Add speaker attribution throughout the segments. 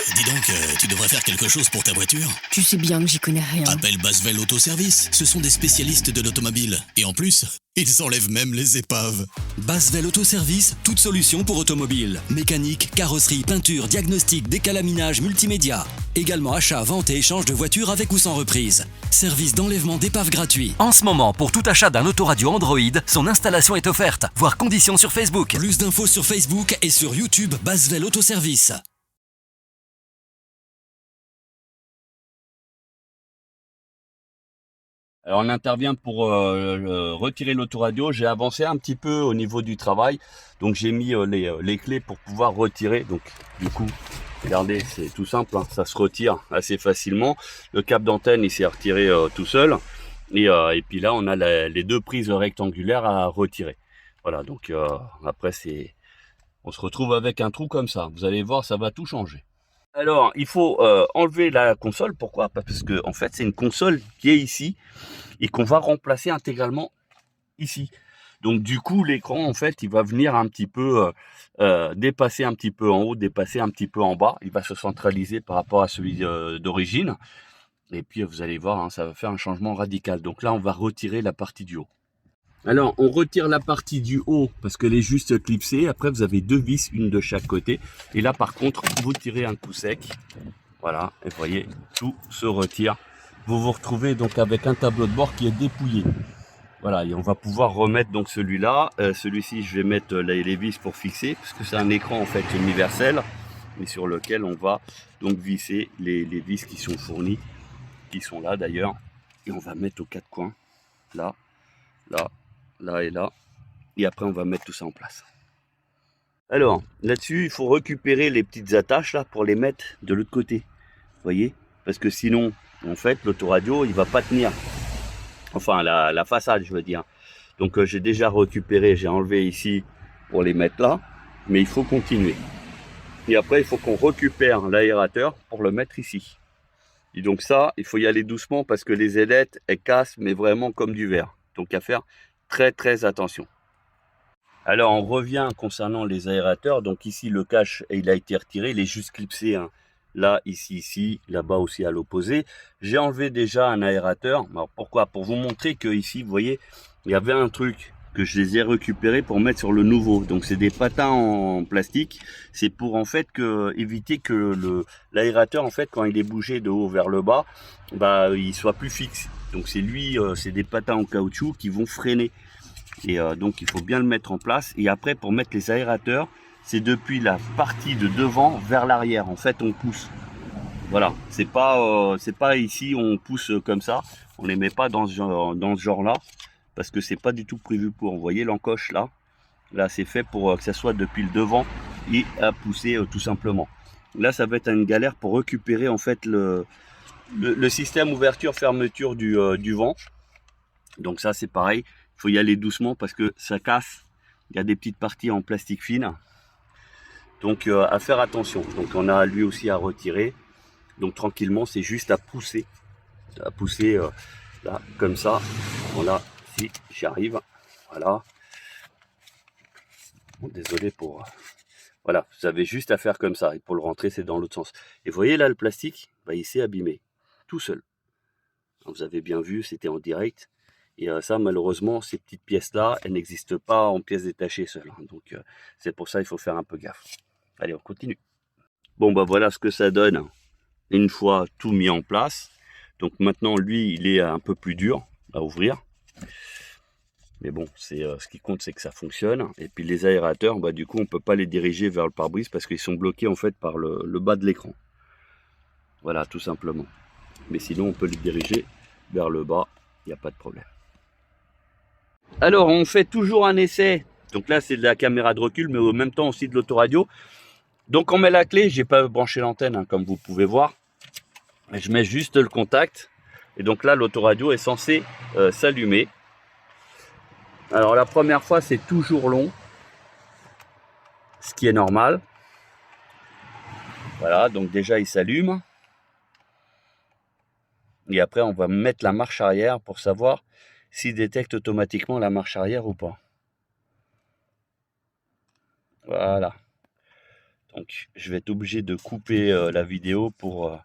Speaker 1: Dis donc, tu devrais faire quelque chose pour ta voiture.
Speaker 2: Tu sais bien que j'y connais rien.
Speaker 1: Appelle Basvel Autoservice, ce sont des spécialistes de l'automobile. Et en plus, ils enlèvent même les épaves.
Speaker 3: Basvel Autoservice, toute solution pour automobile. Mécanique, carrosserie, peinture, diagnostic, décalaminage, multimédia. Également achat, vente et échange de voitures avec ou sans reprise. Service d'enlèvement d'épave gratuit.
Speaker 4: En ce moment, pour tout achat d'un autoradio Android, son installation est offerte. Voir conditions sur Facebook.
Speaker 3: Plus d'infos sur Facebook et sur YouTube Basvel Autoservice.
Speaker 5: Alors on intervient pour retirer l'autoradio. J'ai avancé un petit peu au niveau du travail, donc j'ai mis les clés pour pouvoir retirer. Donc du coup, regardez, c'est tout simple, hein, ça se retire assez facilement. Le câble d'antenne il s'est retiré tout seul, et puis là on a les deux prises rectangulaires à retirer. Voilà, donc après on se retrouve avec un trou comme ça. Vous allez voir, ça va tout changer. Alors, il faut enlever la console. Pourquoi? Parce que en fait, c'est une console qui est ici et qu'on va remplacer intégralement ici. Donc, du coup, l'écran, en fait, il va venir un petit peu dépasser un petit peu en haut, dépasser un petit peu en bas. Il va se centraliser par rapport à celui d'origine. Et puis, vous allez voir, hein, ça va faire un changement radical. Donc là, on va retirer la partie du haut. Alors, on retire la partie du haut parce qu'elle est juste clipsée. Après, vous avez deux vis, une de chaque côté. Et là, par contre, vous tirez un coup sec. Voilà, et vous voyez, tout se retire. Vous vous retrouvez donc avec un tableau de bord qui est dépouillé. Voilà, et on va pouvoir remettre donc celui-là. Celui-ci, je vais mettre les vis pour fixer, parce que c'est un écran en fait universel, mais sur lequel on va donc visser les vis qui sont fournies, qui sont là d'ailleurs. Et on va mettre aux quatre coins, là, là, là et là, et après on va mettre tout ça en place. Alors là-dessus il faut récupérer les petites attaches là pour les mettre de l'autre côté, vous voyez, parce que sinon en fait l'autoradio il va pas tenir, enfin la façade je veux dire. Donc j'ai déjà récupéré, j'ai enlevé ici pour les mettre là, mais il faut continuer, et après il faut qu'on récupère l'aérateur pour le mettre ici. Et donc ça il faut y aller doucement parce que les ailettes elles cassent mais vraiment comme du verre, donc à faire très attention. Alors on revient concernant les aérateurs. Donc ici le cache il a été retiré, il est juste clipsé, hein. Là, ici, là-bas aussi à l'opposé. J'ai enlevé déjà un aérateur. Alors pourquoi? Pour vous montrer que ici, vous voyez, il y avait un truc que je les ai récupérés pour mettre sur le nouveau. Donc c'est des patins en plastique. C'est pour en fait éviter que l'aérateur en fait quand il est bougé de haut vers le bas, bah il soit plus fixe. Donc c'est c'est des patins en caoutchouc qui vont freiner. Et donc il faut bien le mettre en place. Et après pour mettre les aérateurs, c'est depuis la partie de devant vers l'arrière. En fait on pousse. Voilà, c'est pas ici on pousse comme ça. On les met pas dans ce genre là, parce que c'est pas du tout prévu pour. Vous voyez l'encoche là, c'est fait pour que ça soit depuis le devant et à pousser tout simplement. Là ça va être une galère pour récupérer en fait le système ouverture fermeture du vent. Donc ça c'est pareil, il faut y aller doucement parce que ça casse. Il y a des petites parties en plastique fine, donc à faire attention. Donc on a lui aussi à retirer. Donc tranquillement, c'est juste à pousser là comme ça. Voilà, si j'y arrive, voilà. Bon, désolé pour voilà, vous avez juste à faire comme ça, et pour le rentrer c'est dans l'autre sens. Et vous voyez là le plastique, bah, il s'est abîmé tout seul. Vous avez bien vu, c'était en direct. Et ça, malheureusement, ces petites pièces-là, elles n'existent pas en pièces détachées seules. Donc, c'est pour ça qu'il faut faire un peu gaffe. Allez, on continue. Bon, bah voilà ce que ça donne une fois tout mis en place. Donc maintenant, lui, il est un peu plus dur à ouvrir. Mais bon, ce qui compte, c'est que ça fonctionne. Et puis les aérateurs, bah, du coup, on ne peut pas les diriger vers le pare-brise parce qu'ils sont bloqués en fait par le bas de l'écran. Voilà, tout simplement. Mais sinon, on peut les diriger vers le bas, il n'y a pas de problème. Alors on fait toujours un essai, donc là c'est de la caméra de recul mais en même temps aussi de l'autoradio. Donc on met la clé, j'ai pas branché l'antenne hein, comme vous pouvez voir, je mets juste le contact et donc là l'autoradio est censé s'allumer. Alors la première fois c'est toujours long, ce qui est normal. Voilà, donc déjà il s'allume et après on va mettre la marche arrière pour savoir s'il détecte automatiquement la marche arrière ou pas. Voilà. Donc je vais être obligé de couper la vidéo pour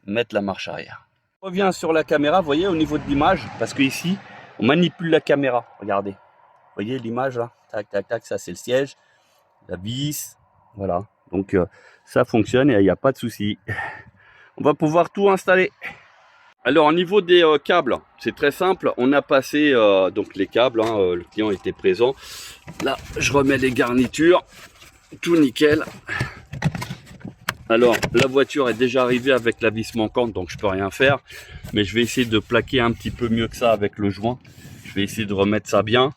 Speaker 5: mettre la marche arrière. Je reviens sur la caméra, vous voyez, au niveau de l'image, parce que ici on manipule la caméra. Regardez, vous voyez l'image là, tac tac tac, ça c'est le siège, la vis, voilà. Donc ça fonctionne et il n'y a pas de souci. On va pouvoir tout installer. Alors au niveau des câbles, c'est très simple. On a passé donc les câbles, hein, le client était présent. Là, je remets les garnitures, tout nickel. Alors la voiture est déjà arrivée avec la vis manquante, donc je peux rien faire. Mais je vais essayer de plaquer un petit peu mieux que ça avec le joint. Je vais essayer de remettre ça bien.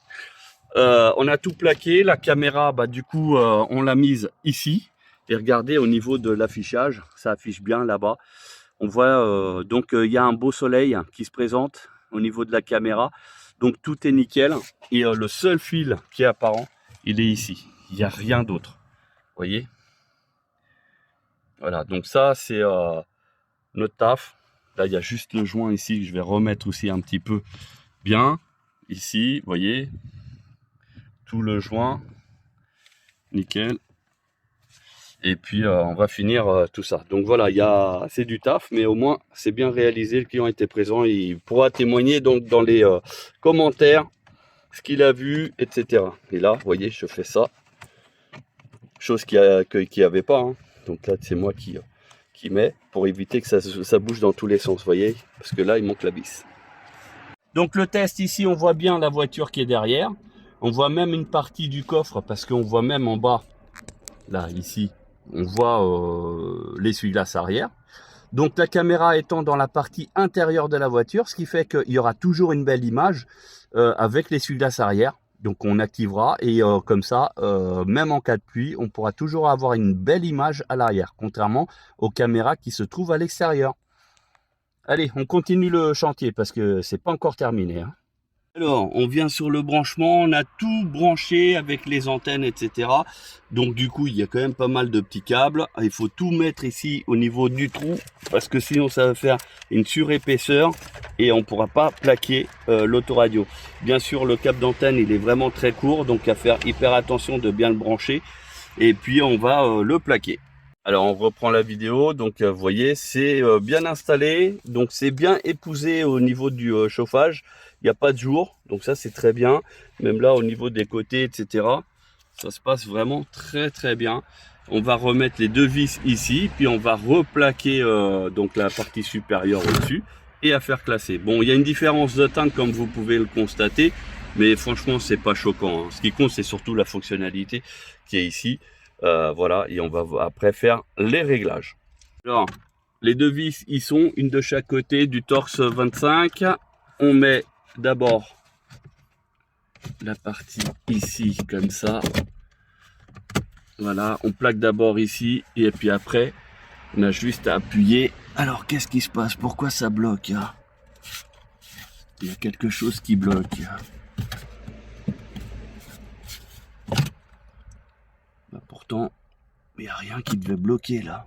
Speaker 5: On a tout plaqué. La caméra, bah du coup, on l'a mise ici. Et regardez au niveau de l'affichage, ça affiche bien là-bas. On voit donc il y a un beau soleil qui se présente au niveau de la caméra. Donc tout est nickel. Et le seul fil qui est apparent, il est ici. Il n'y a rien d'autre. Vous voyez? Voilà, donc ça c'est notre taf. Là il y a juste le joint ici que je vais remettre aussi un petit peu bien. Ici, vous voyez, tout le joint. Nickel. Et puis on va finir tout ça. Donc voilà, c'est du taf, mais au moins c'est bien réalisé. Le client était présent, il pourra témoigner donc dans les commentaires ce qu'il a vu, etc. Et là, vous voyez, je fais ça, chose qu'il n'y avait pas. Hein. Donc là, c'est moi qui mets pour éviter que ça bouge dans tous les sens, vous voyez, parce que là, il manque la vis. Donc le test ici, on voit bien la voiture qui est derrière. On voit même une partie du coffre parce qu'on voit même en bas, là, ici. On voit l'essuie-glace arrière. Donc la caméra étant dans la partie intérieure de la voiture, ce qui fait qu'il y aura toujours une belle image avec l'essuie-glace arrière. Donc on activera et comme ça, même en cas de pluie, on pourra toujours avoir une belle image à l'arrière, contrairement aux caméras qui se trouvent à l'extérieur. Allez, on continue le chantier parce que c'est pas encore terminé. Hein. Alors, on vient sur le branchement, on a tout branché avec les antennes, etc. Donc du coup, il y a quand même pas mal de petits câbles. Il faut tout mettre ici au niveau du trou, parce que sinon ça va faire une surépaisseur et on ne pourra pas plaquer l'autoradio. Bien sûr, le câble d'antenne, il est vraiment très court, donc à faire hyper attention de bien le brancher. Et puis, on va le plaquer. Alors, on reprend la vidéo. Donc, vous voyez, c'est bien installé. Donc, c'est bien épousé au niveau du chauffage. Il n'y a pas de jour, donc ça c'est très bien. Même là au niveau des côtés, etc. Ça se passe vraiment très très bien. On va remettre les deux vis ici, puis on va replaquer donc la partie supérieure au-dessus et à faire classer. Bon, il y a une différence de teinte comme vous pouvez le constater, mais franchement c'est pas choquant. Hein. Ce qui compte c'est surtout la fonctionnalité qui est ici. Voilà, et on va après faire les réglages. Alors, les deux vis y sont, une de chaque côté du torse 25. On met d'abord la partie ici comme ça, voilà, on plaque d'abord ici et puis après on a juste à appuyer. Alors qu'est-ce qui se passe, pourquoi ça bloque? Il y a quelque chose qui bloque. Bah, pourtant il n'y a rien qui devait bloquer là.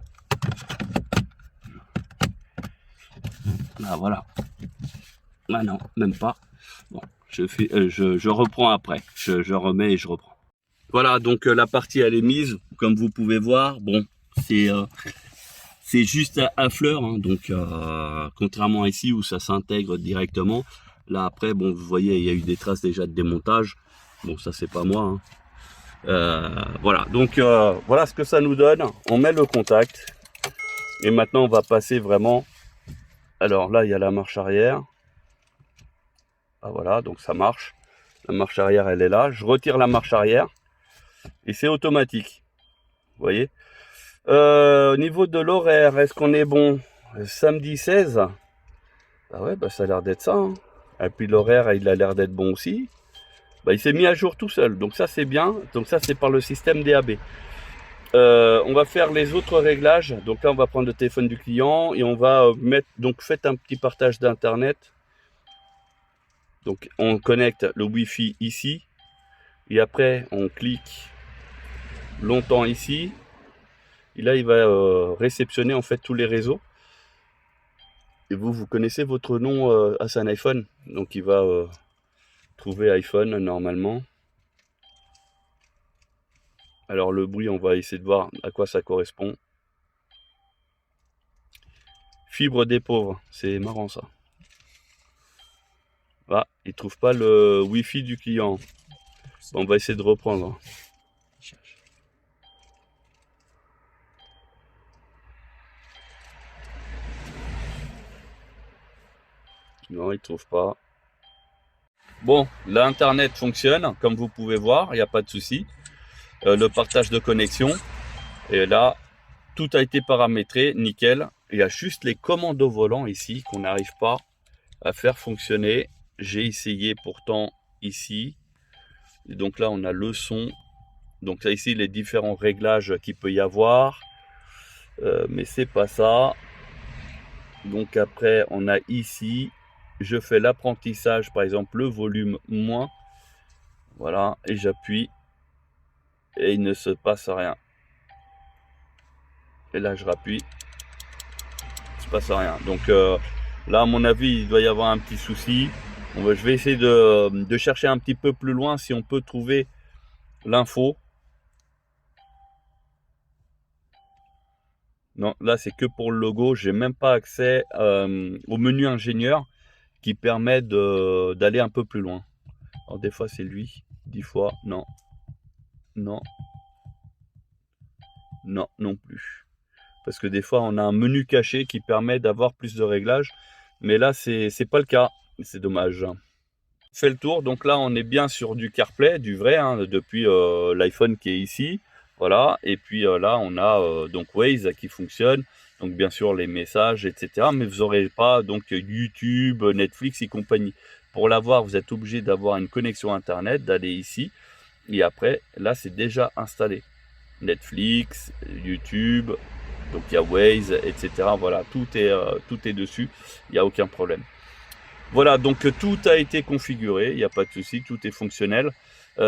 Speaker 5: Ah voilà. Ah non, même pas. Bon, je reprends après. Je remets et je reprends. Voilà, donc la partie elle est mise, comme vous pouvez voir. Bon, c'est juste à fleur, hein, donc contrairement à ici où ça s'intègre directement. Là après, bon, vous voyez, il y a eu des traces déjà de démontage. Bon, ça c'est pas moi. Hein. Voilà, donc voilà ce que ça nous donne. On met le contact et maintenant on va passer vraiment. Alors là, il y a la marche arrière. Ah, voilà, donc ça marche. La marche arrière, elle est là. Je retire la marche arrière et c'est automatique. Vous voyez. Au niveau de l'horaire, est-ce qu'on est bon? Samedi 16. Ah ouais, bah ça a l'air d'être ça. Hein. Et puis l'horaire, il a l'air d'être bon aussi. Bah, il s'est mis à jour tout seul. Donc ça, c'est bien. Donc ça, c'est par le système DAB. On va faire les autres réglages. Donc là, on va prendre le téléphone du client et on va mettre. Donc faites un petit partage d'internet. Donc on connecte le Wi-Fi ici. Et après, on clique longtemps ici. Et là, il va réceptionner en fait tous les réseaux. Et vous connaissez votre nom. C'est un iPhone. Donc il va trouver iPhone normalement. Alors le bruit, on va essayer de voir à quoi ça correspond. Fibre des pauvres, c'est marrant ça. Ah, il trouve pas le Wi-Fi du client. Bon, on va essayer de reprendre. Non, il trouve pas. Bon, l'internet fonctionne, comme vous pouvez voir, il n'y a pas de souci. Le partage de connexion. Et là, tout a été paramétré, nickel. Il y a juste les commandes au volant ici qu'on n'arrive pas à faire fonctionner. J'ai essayé pourtant ici. Et donc là, on a le son. Donc là, ici, les différents réglages qu'il peut y avoir. Mais c'est pas ça. Donc après, on a ici. Je fais l'apprentissage, par exemple, le volume moins. Voilà, et j'appuie. Et il ne se passe rien. Et là, je rappuie. Il ne se passe rien. Donc là, à mon avis, il doit y avoir un petit souci. Je vais essayer de chercher un petit peu plus loin si on peut trouver l'info. Non, là, c'est que pour le logo. Je n'ai même pas accès au menu ingénieur qui permet d'aller un peu plus loin. Alors, des fois, c'est lui. 10 fois, non. Non. Non, non plus. Parce que des fois, on a un menu caché qui permet d'avoir plus de réglages. Mais là, c'est pas le cas. C'est dommage. Fait le tour. Donc là, on est bien sur du CarPlay, du vrai, hein, depuis l'iPhone qui est ici. Voilà. Et puis là, on a donc Waze qui fonctionne. Donc bien sûr, les messages, etc. Mais vous n'aurez pas donc YouTube, Netflix et compagnie. Pour l'avoir, vous êtes obligé d'avoir une connexion Internet, d'aller ici. Et après, là, c'est déjà installé. Netflix, YouTube, donc il y a Waze, etc. Voilà, tout est dessus, il n'y a aucun problème. Voilà, donc tout a été configuré, il n'y a pas de souci, tout est fonctionnel.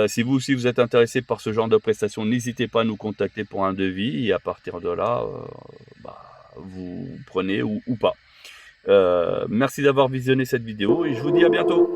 Speaker 5: Si vous aussi vous êtes intéressé par ce genre de prestations, n'hésitez pas à nous contacter pour un devis et à partir de là, vous prenez ou pas. Merci d'avoir visionné cette vidéo et je vous dis à bientôt.